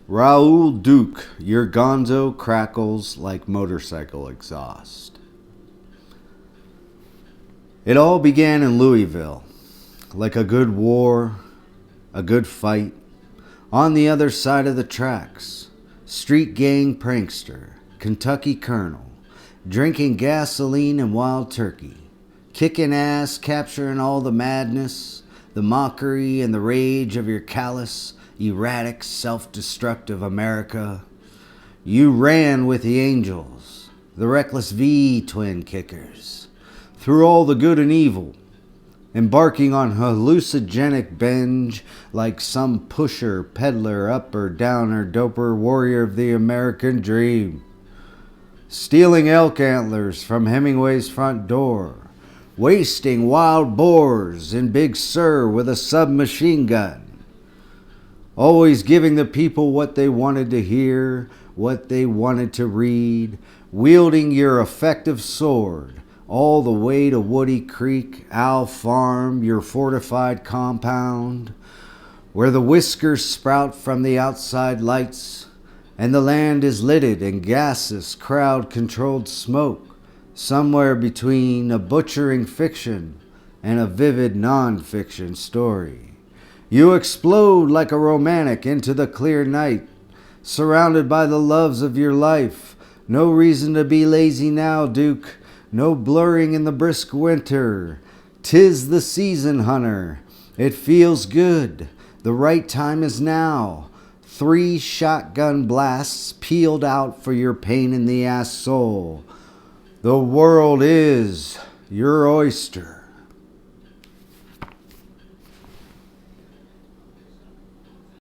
Raoul Duke, your Gonzo crackles like motorcycle exhaust. It all began in Louisville, like a good war, a good fight. On the other side of the tracks, street gang prankster, Kentucky colonel, drinking gasoline and wild turkey, kicking ass, capturing all the madness, the mockery and the rage of your callous, erratic, self-destructive America. You ran with the angels, the reckless V-twin kickers, through all the good and evil, embarking on hallucinogenic binge like some pusher, peddler, upper, downer, doper, warrior of the American dream. Stealing elk antlers from Hemingway's front door, wasting wild boars in Big Sur with a submachine gun. Always giving the people what they wanted to hear, what they wanted to read, wielding your effective sword all the way to Woody Creek, Owl Farm, your fortified compound, where the whiskers sprout from the outside lights and the land is lidded in gaseous, crowd-controlled smoke, somewhere between a butchering fiction and a vivid non-fiction story. You explode like a romantic into the clear night, surrounded by the loves of your life. No reason to be lazy now, Duke. No blurring in the brisk winter. 'Tis the season, hunter. It feels good. The right time is now. 3 shotgun blasts peeled out for your pain in the ass soul. The world is your oyster.